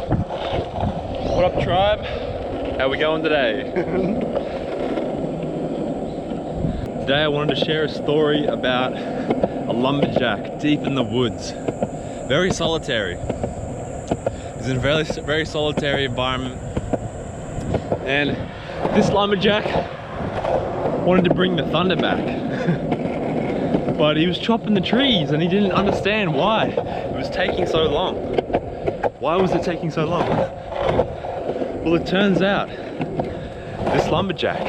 What up, tribe? How we going today? Today I wanted to share a story about a lumberjack deep in the woods. Very solitary. He's in a very solitary environment. And this lumberjack wanted to bring the thunder back. But he was chopping the trees and he didn't understand why it was taking so long. Why was it taking so long? Well, it turns out this lumberjack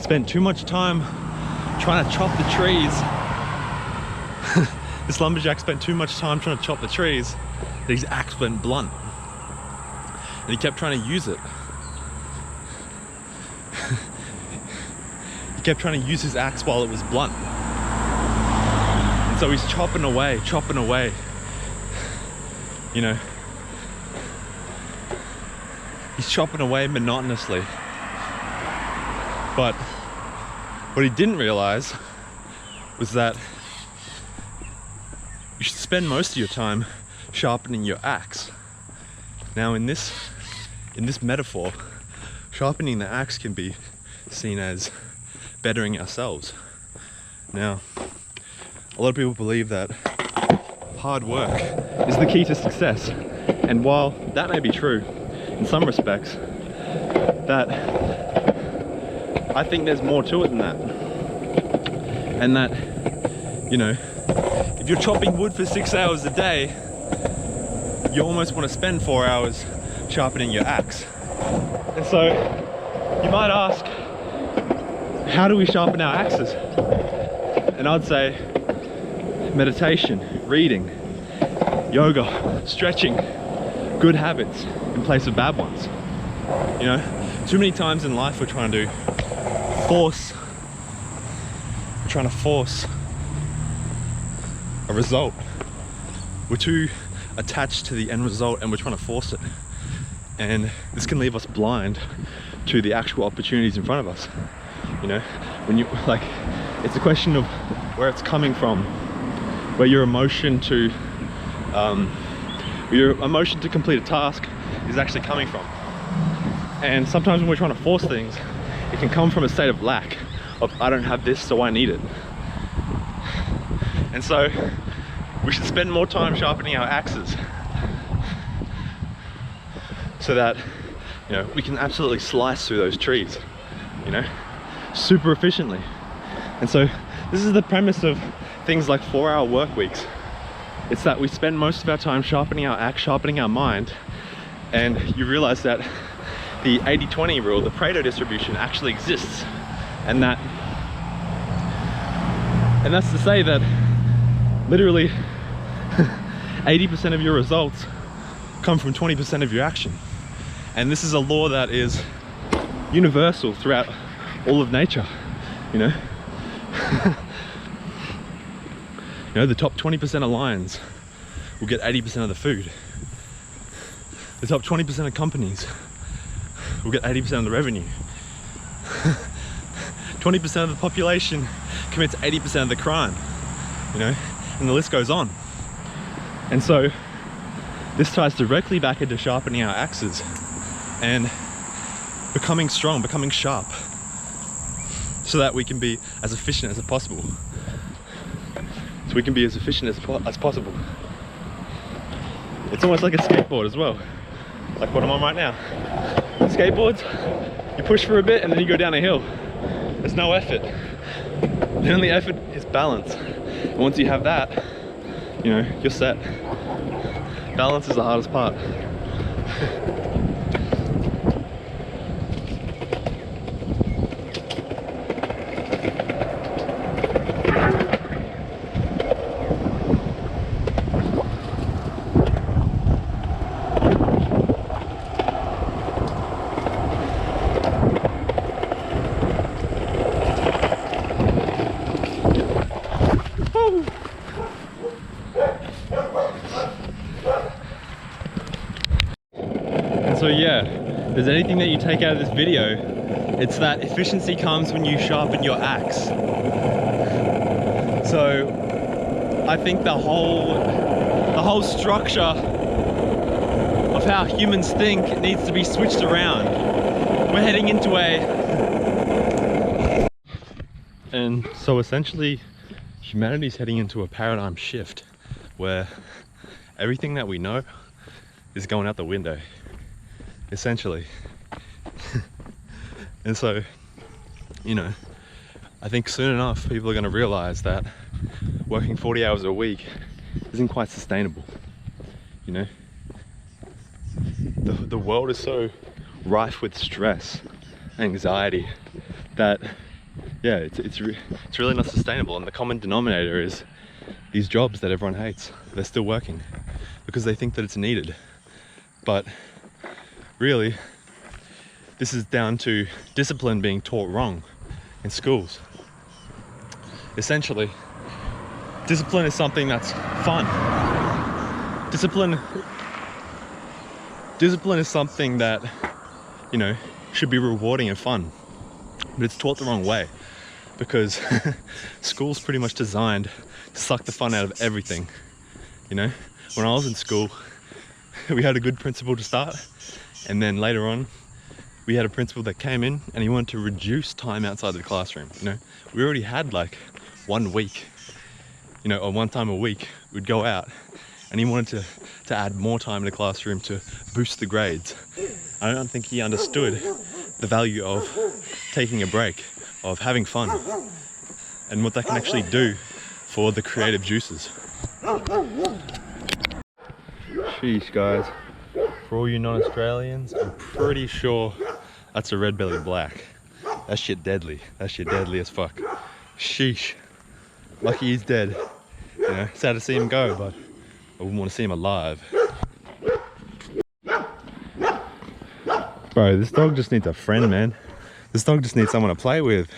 spent too much time trying to chop the trees. This lumberjack spent too much time trying to chop the trees that his axe went blunt. And he kept trying to use it. He kept trying to use his axe while it was blunt. And so he's chopping away, you know. He's chopping away monotonously. But what he didn't realize was that you should spend most of your time sharpening your axe. Now in this metaphor, sharpening the axe can be seen as bettering ourselves. Now, a lot of people believe that hard work is the key to success. And while that may be true in some respects, that I think there's more to it than that. And that, you know, if you're chopping wood for 6 hours a day, you almost want to spend 4 hours sharpening your axe. And so you might ask, how do we sharpen our axes? And I'd say meditation, reading, yoga, stretching, good habits in place of bad ones. You know, too many times in life we're trying to force a result. We're too attached to the end result and we're trying to force it. And this can leave us blind to the actual opportunities in front of us. You know, when you, like, it's a question of where it's coming from, where your emotion to complete a task is actually coming from. And sometimes when we're trying to force things, it can come from a state of lack, of I don't have this, so I need it. And so we should spend more time sharpening our axes so that, you know, we can absolutely slice through those trees, you know, super efficiently. And so this is the premise of things like 4-hour work weeks. It's that we spend most of our time sharpening our axe, sharpening our mind, and you realize that the 80-20 rule, the Pareto distribution, actually exists. And that's to say that literally 80% of your results come from 20% of your action. And this is a law that is universal throughout all of nature, you know. You know, the top 20% of lions will get 80% of the food. The top 20% of companies will get 80% of the revenue. 20% of the population commits 80% of the crime, you know, and the list goes on. And so this ties directly back into sharpening our axes and becoming strong, becoming sharp, so that we can be as efficient as possible. So we can be as efficient as possible. It's almost like a skateboard as well, like what I'm on right now. Skateboards, you push for a bit and then you go down a hill. There's no effort. The only effort is balance. And once you have that, you know, you're set. Balance is the hardest part. So yeah, if there's anything that you take out of this video, it's that efficiency comes when you sharpen your axe. So I think the whole whole structure of how humans think needs to be switched around. We're heading into and so essentially humanity's heading into a paradigm shift where everything that we know is going out the window, essentially. And so, you know, I think soon enough people are going to realize that working 40 hours a week isn't quite sustainable. You know, the world is so rife with stress, anxiety, that yeah, it's really not sustainable. And the common denominator is these jobs that everyone hates. They're still working because they think that it's needed. But really, this is down to discipline being taught wrong in schools. Essentially, discipline is something that's fun. Discipline is something that, you know, should be rewarding and fun, but it's taught the wrong way because school's pretty much designed to suck the fun out of everything. You know, when I was in school, we had a good principal to start, and then later on we had a principal that came in and he wanted to reduce time outside the classroom. You know, we already had like 1 week, you know, or 1 time a week we'd go out, and he wanted to add more time in the classroom to boost the grades. I don't think he understood the value of taking a break, of having fun, and what that can actually do for the creative juices. Sheesh, guys. For all you non-Australians, I'm pretty sure that's a red-bellied black. That shit deadly. That shit deadly as fuck. Sheesh. Lucky he's dead. You know, sad to see him go, but I wouldn't want to see him alive. Bro, this dog just needs a friend, man. This dog just needs someone to play with.